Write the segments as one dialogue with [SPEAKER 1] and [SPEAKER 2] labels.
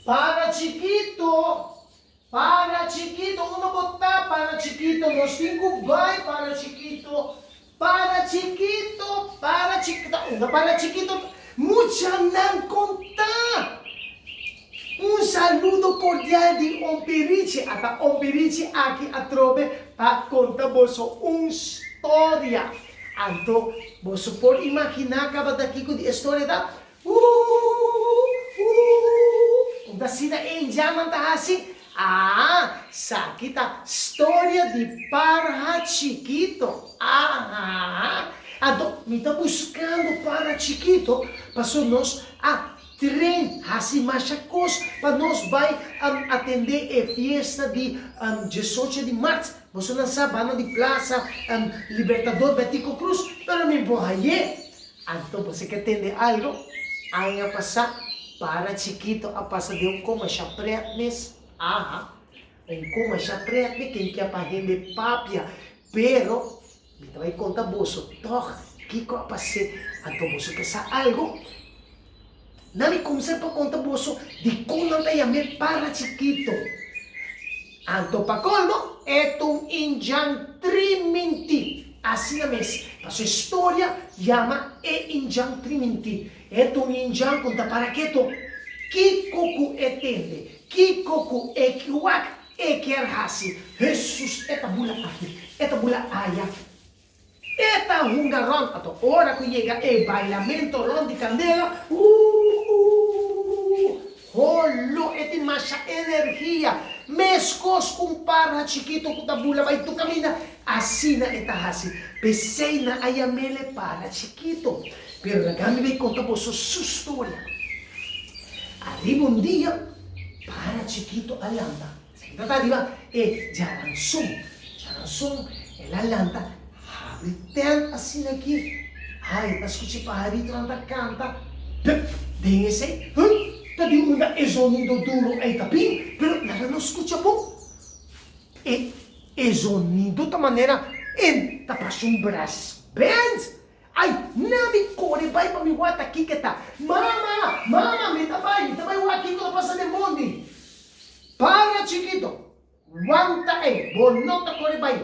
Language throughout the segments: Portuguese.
[SPEAKER 1] Para chiquito. Para chiquito. Una bota para chiquito. Los 5 vai para chiquito. Para chiquito. Para chiquito. Una para chiquito. Mucha nang conta. Un saludo cordial di Ompirici. At Ompirici aqui atrobe pa conta boso un storia. Anto, boso por imaginar kaba daqui ko di storia da. Da sina enjaman tahasi. Sa kita storia di para chiquito. Ado, me tá buscando para chiquito. Passou nós trem assim machacos para nós vai atender a festa de 18 de março. Você não sabe, ano de Praça Libertador Betico Cruz, pero me borraie. Então você quer atender algo? Aí a passar para chiquito, a passar de como chapretnes. Em como chapretnes, quem quer para render papia, pero me vai contar bolso, toh, que a passar, então você quer saber algo? Nami kumsa pa conta boso di kulang tayo may para chiquito. Anto pa colmo, etong Indian Triminti. Assim na mes. A sua história chama Indian Triminti. Etong Indian conta para keto. Kikoku etende. Kikoku ekiwak ekerhasi. Jesus etabula aqui. Etabula aya. Eta hungaron. Ato ora que chega e bailamento ron de candela. Holo, eti masha energia. Meskos kung para chiquito ko tabula ba ito kamina. Asina etahasi. Pesei na ayamele para chiquito. Pero nagami may conta po sa historia. Arriba un dia, para chiquito alanda. Sa kita diba? Jaransung, el alanda. Habitel asin aqui. Ai, escute para dito anda canta. Dingese, tadi una esonido duro ay tapin, pero nada no escucha po. Esonido ta manera en tapas un brass band. Ay, nabi kore bay pa mi wata kiketa. Mama, me tabay waki ko pasa de mondi. Para chiquito, wanta bonota kore bay.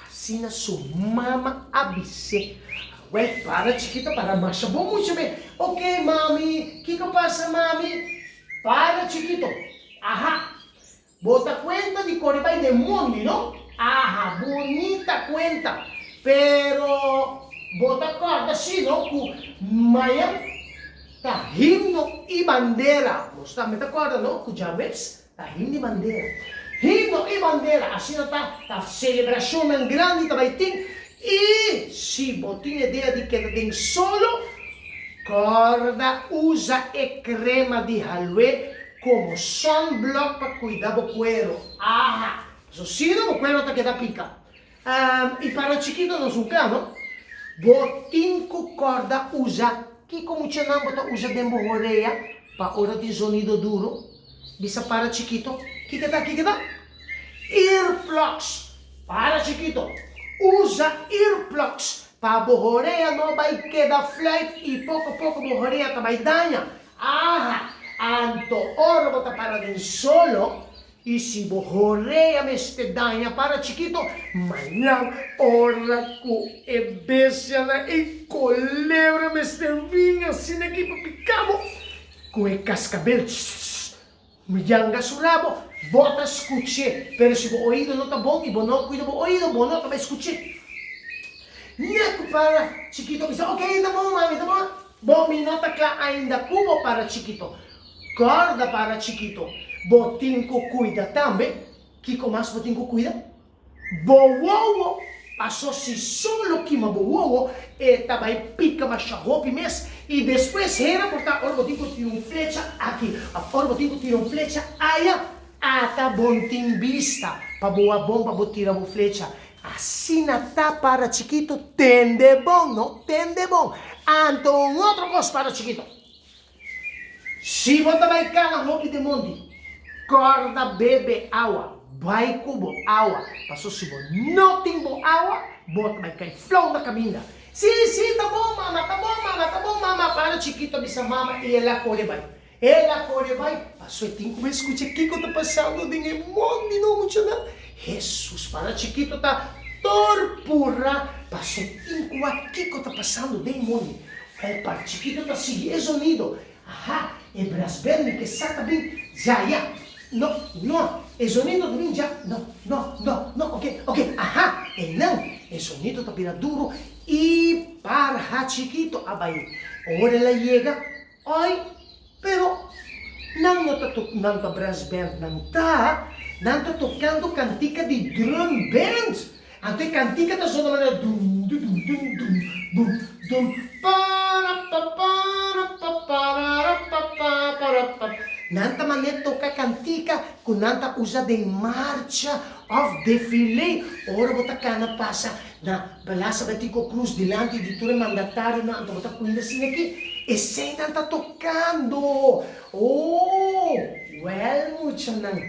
[SPEAKER 1] Asina su mama abise. Well, para chiquito, para masabo mucho me. Ok, mami, ¿qué pasa, mami? Para chiquito. Bota cuenta de Coribay de Mundi, ¿no? Bonita cuenta. Pero, bota corda, sí, ¿no? Maya, ta himno y bandera. Mosta, me te acuerdas, ¿no? Kujamets, ta himno y bandera. Himno y bandera. Así no ta celebración en grande, ta baiting. E se botinha ideia de que tem solo, corda usa e crema de halwe como sunblock para cuidar do cuero. Se não o cuero te queda pica. E para chiquito não sucano, botin com corda usa, que como tchanam bota usa dembo oreia para hora de sonido duro. Bisa para chiquito, que tá? Earplugs para chiquito. Usa earplugs para borroreia não vai quedar flat e pouco a pouco borroreia também danha. Anto ora bota para den solo e se borroreia meste danha para chiquito, manhã ora com e bestia e colebra meste vinha assim aqui para picamo com e cascabel. Miyanga surabo, bota escuche, pero se o ouído não tá bom e bono cuida do ouído, bono também escuche. Niaco para chiquito, diz, ok, tá bom, mami, tá bom. Bom, minota cla ainda cubo para chiquito. Corda para chiquito. Botinco cuida também. Kiko mais botinco cuida? Bowowo. Passou se solo que ma bowowo, também pica mais roupa mes. E depois era porque o botinco tira flecha aqui. O botinco tira flecha aí. Tá bom tem vista. Para boa bomba, botira a flecha. Assim tá para chiquito, tende bom, não? Tende bom. Então, outro coisa para chiquito. Se você vai cair na roupa de mundo, corda bebe água. Vai cubo água. Passou se você não tem água, bota vai cair flow na caminha. Sim, tá bom, mama, para chiquito, bisa mama, e ela corre vai. Ela corre vai, passou e tem como escuta o que tá passando de mundo de novo, Jesus, para chiquito tá torpura, passou tem como aqui que tá passando de mundo. Para chiquito tá seguindo sonido. Aha, e brasberni que saca bem, já, ya. No, no, el sonido também já, no, ok, aha, e não, el sonido tá bem duro e para chiquito, abai, ora ela chega, oi, pero não tá brass band, não tá tocando cantica de drum band, ante cantica tá só da maneira dum, dum, dum, dum, dum, dum, dum, para, nanta maneira toca cantica, com nanta usa de marcha of defile. Ora bota cana passa na Balasa Batico Cruz delante di tutte mandatario na anta bota cuida assim aqui. E sem nanta tocando. Oh, well, muchanan.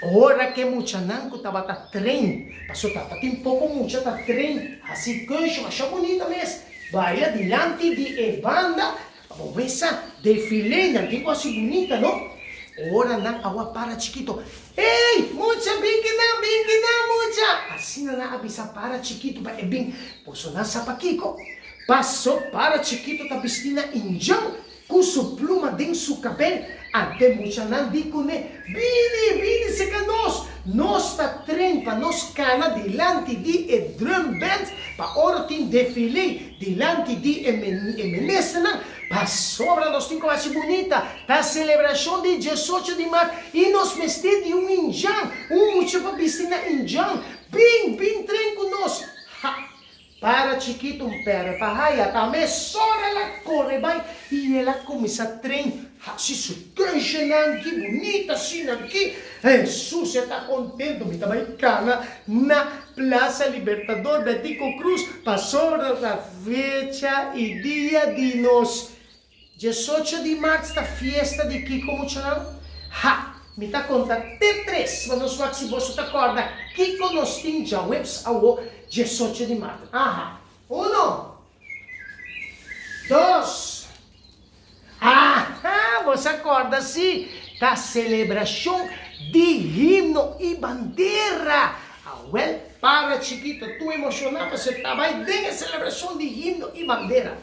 [SPEAKER 1] Ora que muchanan ko tava tá trem. Passou tá tem pouco mucha tá trem. Assim que eu acho bonita mesmo. Vai delante de banda. Vamos essa defile, não tem quase bonita, não? Ora na awa para chiquito. Ei, mucha, bem que não, mucha. Assim na avisa para chiquito, ba é bem, posso na sapakiko. Passou para chiquito tá vestindo injão com sua pluma dentro do cabelo. Até mucha não digo né. Vini, se canos. Nós tá trem para nós cana delante de drum band para ora tem defile delante de emenesna. Passou para nós tem como assim bonita da celebração de 18 de março e nós vestimos de injão, muito para vestir injão, bem trem conosco. Para chiquito pera para também só ela corre vai e ela começa a trem. Se sucancha que bonita assim aqui. Jesus está contente, me também cana na Plaza Libertador Betico Cruz. Passou a fecha e dia de nós 18 de março da festa de Kiko Muchanão. Me tá contando T3, mas nós vamos se você tá corda. Kiko nos tem já webs ao 18 de março. Uno, dois. Você acorda assim da celebração de himno e bandeira. Well, para chiquito, tu emocionava, você tá vai bem a celebração de himno e bandeira.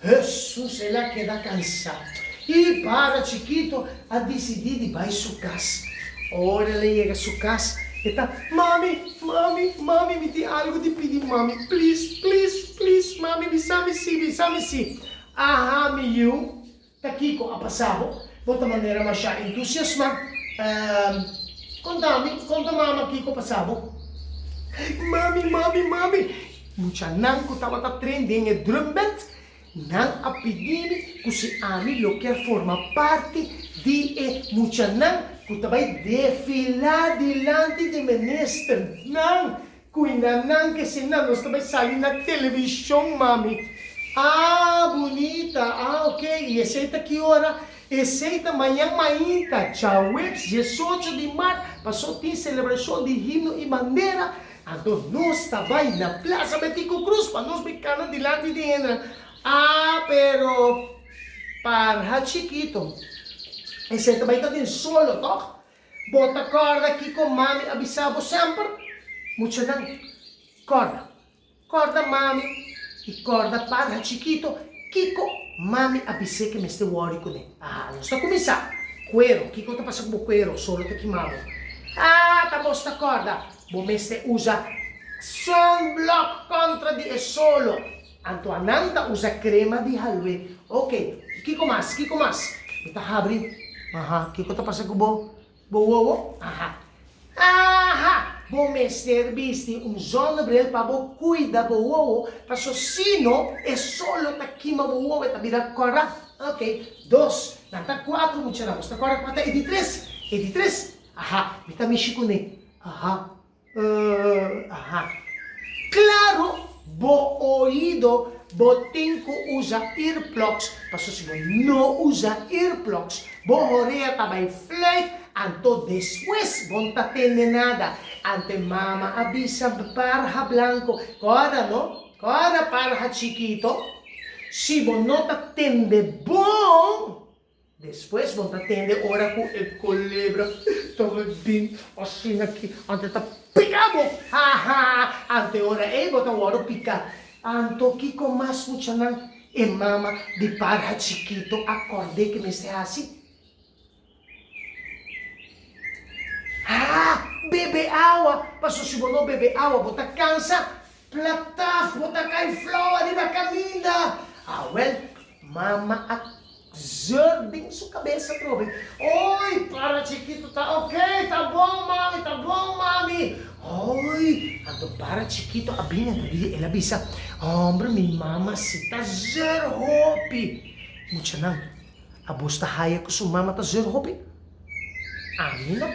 [SPEAKER 1] Jesus, ela queda cansada. E para chiquito a decidir de vai sua casa. Ora, ela chega a sua casa e tá, mami, me tem algo de pedir, mami. Please, mami, me sabe sim. Miu, tá aqui com a passado. Bota maneira mais entusiasma. Conta mama aqui com a passado. Mami. Mucha não que tava tá trending em drum band. Não a pedir que se ami lo quer formar parte de mucha não que vai desfilar delante de ministro. Não, cuida não que se não nós vai sair na televisão, mami. Bonita. Ok. E aceita que hora? Aceita amanhã, tchau, webs, 18 de março, passou tem celebração de himno e bandeira. Então nós vai na Plaza Betico Cruz para nós ficar delante de ela. Pero para chiquito, esse também está em solo, toc? Bota corda aqui com mami, avisava sempre. Mucho não. Corda mami e corda para chiquito. Kiko, mami, avisei que me estou worried com ele. Não está começando. Cuero, Kiko está passando por cuero, solo te queimado. Tá bom, está corda. Bom, este usa sunblock contra de solo. Antoananta usa crema de halwe. Ok, Kiko mais. Kita abrindo. Kiko está passando por bo. Bom, mestre, viste zona brel para bo cuida bo. Passo sino é solo ta quima bo eta virar corda. Ok, 2, nanta 4, mucha na esta corda 4 e de 3. Mita mexicune. Claro, bo oído, bo tenko usa earplugs. Passo se não usa earplugs, bo oreja também flight, anto después bon ta tende nada. Ante mama avisa para blanco, corda no? Corda para chiquito. Si bo no ta tende bom, Depois, vão atender hora com o culebra. Estava bem assim aqui. Ante tá picado. Ante hora aí, bota o hora picar. Anto que com mais mucha não. E mama de para chiquito. Acordei que me se assim. Bebe água. Passou se você não bebe água, bota cansa. Plataf, bota cai flor ali na caminha. Well, mama Zordem sua cabeça, Robin. Oi, para chiquito, tá ok, tá bom, mami. Oi, ando para chiquito, abinha, ela bisa. Hombre, mi mamacita, zero hope. Mucha nang, abos ta haya ko sumama ta zero hope. Amin na.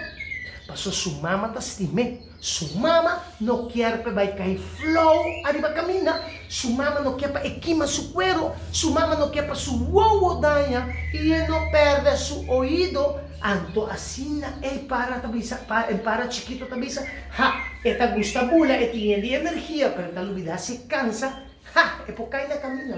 [SPEAKER 1] Paso sumama ta stime. Sumama no quer pa bay kay flow arriba camina. Sumama no quer pa equima su cuero. Sumama no quer pa su wowo daña. Y no perde su oído. Anto asina para tabisa para chiquito tabisa. Eta gusta bula e tiene energia pero tal olvidar se cansa. Epocay na camina.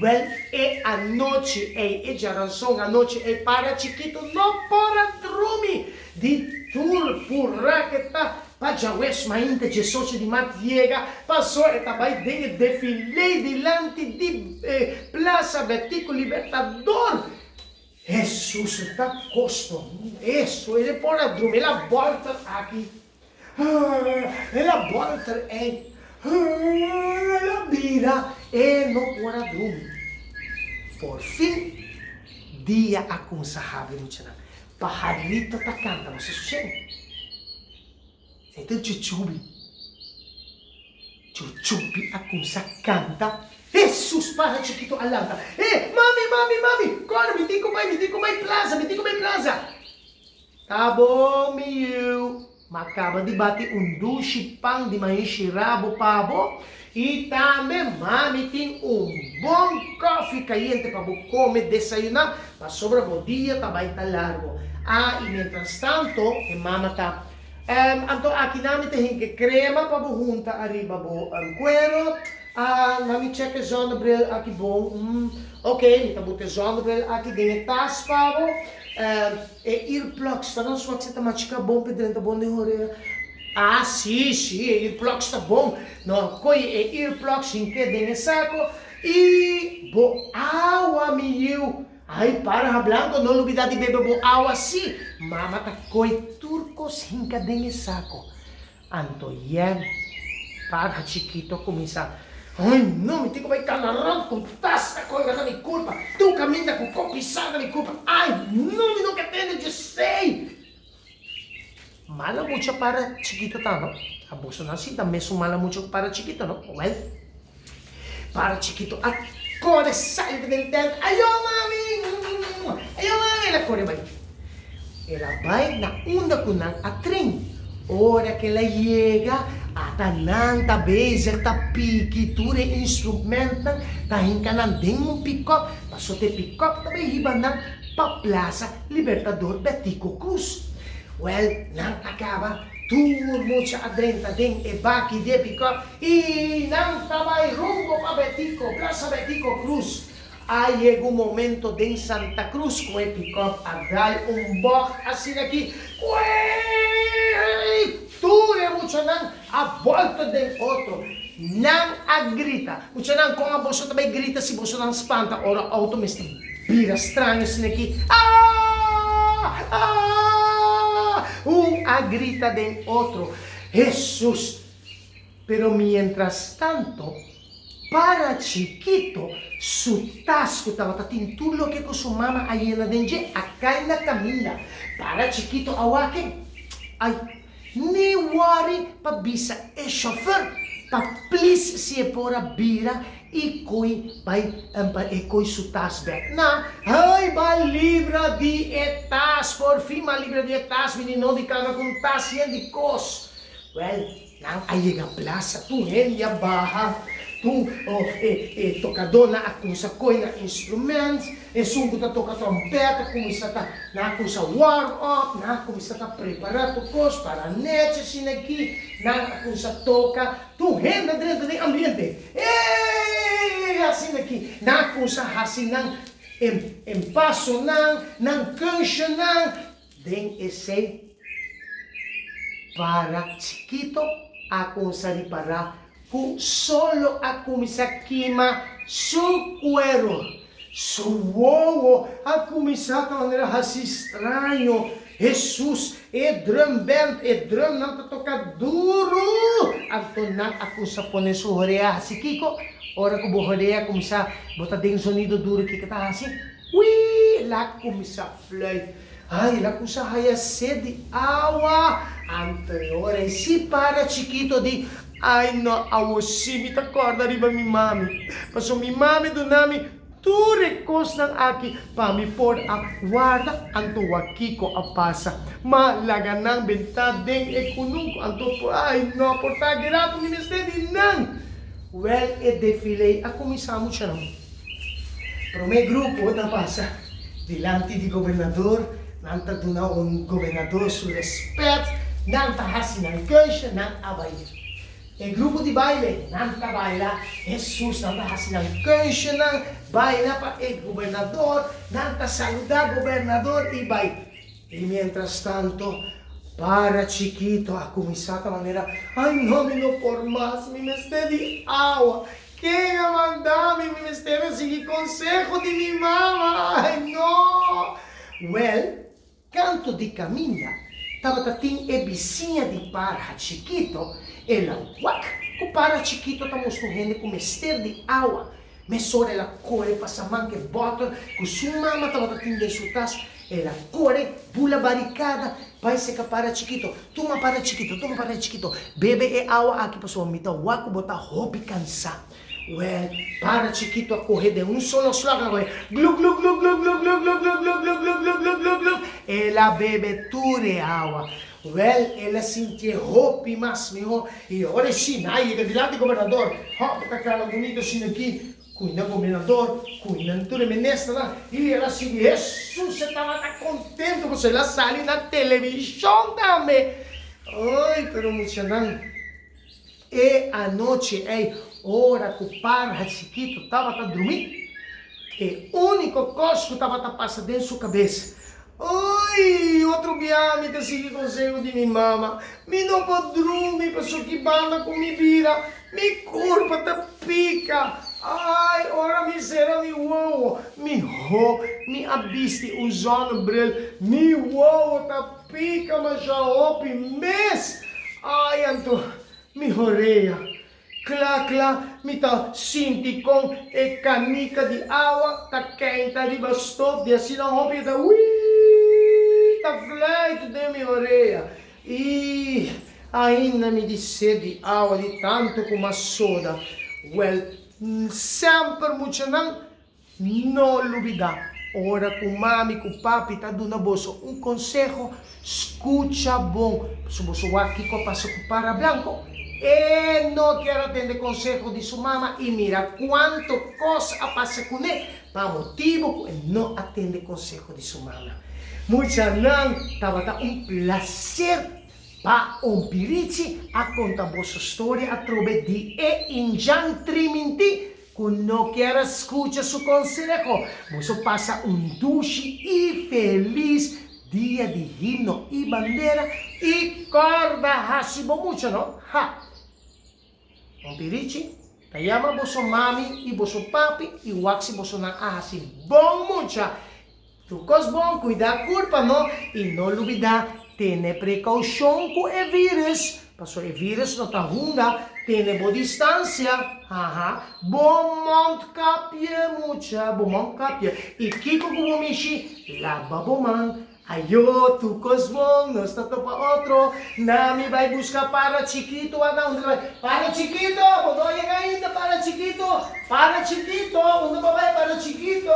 [SPEAKER 1] Well, e anoche e jaranson anoche e para chiquito no para drumi di tour purra que tá Pajawes mainta de socio de Matiega passou e também de defilei delante de Plaza Betico Libertador. Jesus está costo. Isso, ele pode dormir, ela volta aqui. Ela volta e ela vira e não pode dormir. Por fim, dia aconselhável no chão. Pajarito tá canta, você sossega. Então chuchubi akong sa kanta. Jesus, para chiquito alanta. Mami, corre, hindi ko may plaza. Tá bom, miu. Macaba de bate dushi pang di may shirabo pabo. E também, mami, tem bom coffee caliente para você comer, desayunar. Para sobra o dia, tá bem largo. E mientras tanto, mama tá anto aqui namin tem que crema para junta arriba bo cuero. Nami check zonnebril aqui bom. Ok, nita bote zonnebril aqui ganha tas pavo. Earplugs, tá não só que você tá machuca bom pedrenta bom de orelha. Sim, earplugs tá bom. No, coi earplugs em que ganha saco e bo água miu. Ay, para hablando, no olvidar de beber bo agua assim. Mama ta koi turcos hinka den saco. Anto yan, para chiquito começa. Ai, não, me tenho que calarão com taça coisa da minha culpa. Tu caminha com copisada minha culpa. Ai, não que atende de sei. Mala mucho para chiquito tá, não? Abuso na si, também mala mucho para chiquito, não? Well, para chiquito, corre, sai del tent. Ayaw, mami, ela corre vai. Ela vai na onda com a trem. Hora que ela chega, a tanan, ta bezer, ta piquitura, instrumento, ta hinkanan din mong pick-up. Pasote pick-up, ta may hibanan, pa Plaza Libertador Betico Cruz. Well, nang acaba, tour mo sa adrenta din e baki de pick-up, e nang tabay rumbo pa Betico, Plaza Betico Cruz. Chega o momento de Santa Cruz com o pick-up a dar box assim aqui. Tudo muito não a volta de outro. Não a grita. Muito não com a bolsa também grita se você não espanta. Ora auto me vira estranho assim aqui. A grita de outro. Jesus. Pero mientras tanto, para chiquito, su tasco estava tintulo que com sua mama aí na dentro, acá na caminha. Para chiquito, awaken. Ay, ni worry pa bisa e chauffeur. Pa please si pora bira e coi su tas back. Na, ay, ba libra di etas, por fin ma libra di etas, menino di kaga kung tas yan di kos. Well, nang ayeng a plaza, tu ya baha. Tu tocador na akong sa koy na instruments, sungko ta toca trompeta, kung isa ta na akong sa warm up, na akong isa ta preparato kos para netse sinagi, na akong sa toca, tu henda dentro do ambiente. Assim aqui, na akong sa hasinang em paso ng kansya ng den ese para chiquito akong saripara kung solo ako misakima su cuero. Suowo ako misaka nila hasi estranho. Jesus, drum nang tatoka duro. Agto nang ako sa ponesuhorea hasi Kiko. Ora ko buhorea kumisa botading sonido duro kikata hasi. Wii! Lako misa fløyt. Ay, lako sa haya sedi awa. Anteriore si para chiquito di. Ay no, awasi mi takorda riba mi mami. Paso mi mami do nami. Turikos ng aki pamipod ang warda ang tuwaki ko apasa. Malaga ng bentadeng ekunong ko ang tupo. Ay no, portagirato ni Mr. Dinang. Well, defile ako misamo siya no. Pero may grupo na pasa. Dilanti di gobernador, nanta duna un gobernador su respect, nanta hasi ng kansya ng abay. E grupo di baile, nanta baila, Jesus nanta hasi ng kansya ng baila pa gobernador, nanta saluda gobernador ibay. E mientras tanto, para chiquito, ako misata manera, ay no, no por más, mi mestedi awa. Que mandami, mi mestedi, sige consejo di mi mama, ay no. Well, canto di Camila, tabatating vizinha di para chiquito, ela wak, ko para chiquito tamos no gente com mester di awa. Mesora ela corre pasaman que bottle, com sua mama tabatating de sutas, ela corre, bula barricada, vai seca para chiquito, toma para chiquito, bebe e awa aqui para sua mita, wako bota hopi cansa. Well, para chiquito a correr de um solo slogan, glug glug glug glug glug glug glug glug glug glug glug glug glug glug glug. Ela bebe ture awa. Well, ela sentia hopi mas miho e ora sim, aí ele lá de governador, hop, tá cara bonito assim aqui. Cuida governador, cuida tudo ministra, e ela assim, Jesus, você estava contente, você lá sale na televisão também. Ai, pero muito não. E a noite, hora que o para chiquito estava a dormir, e o único coisa que estava a passar dentro da sua cabeça. Ai, outro dia me decidi conselho de minha mama, me não pode dormir, pessoa que banda com me vira, me curva da pica. Ai, ora miserável, mi uovo, mi abisti usando bril, mi uovo ta pica, mas já opi mes. Ai, anto, mi horeia. Cla, mi ta sinti com e canica de água, ta quenta riba stove, de assim não opi, ta ta fleito de mi horeia. E ainda me disse de água, de tanto como a soda. Well, sempre muito não olvidar. Ora com mami, com papi, tá dando bolso conselho, escuta bom. Se você aqui com passo com para branco, e não quero atender conselho de sua mama e mira quanto coisa a passa com ele, para motivo que não atende conselho de sua mama. Muito não, tava prazer. Pa Pirici a contar vossa história através de Injan Triminti. Quando não quer escutar seu conselho, você passa dulce e feliz dia de himno e bandeira e corda hasibo muito, não? Ha! Pirici, tayama vosso mami e vosso papi e waxi vosso na ahasi. Bom muito! Tukos bom, cuida a culpa, não? E não olvidar. Tiene precaução com o vírus. Passou o vírus não está runda. Tiene boa distância. Bom mont capie mucha. Bom mont capie. E kiko gumishi. Lava bom man. Ayo, tu cosmon. Não está para outro. Nami vai buscar para chiquito. Para chiquito. Não chega ainda para chiquito. Para chiquito. Onde vai para chiquito?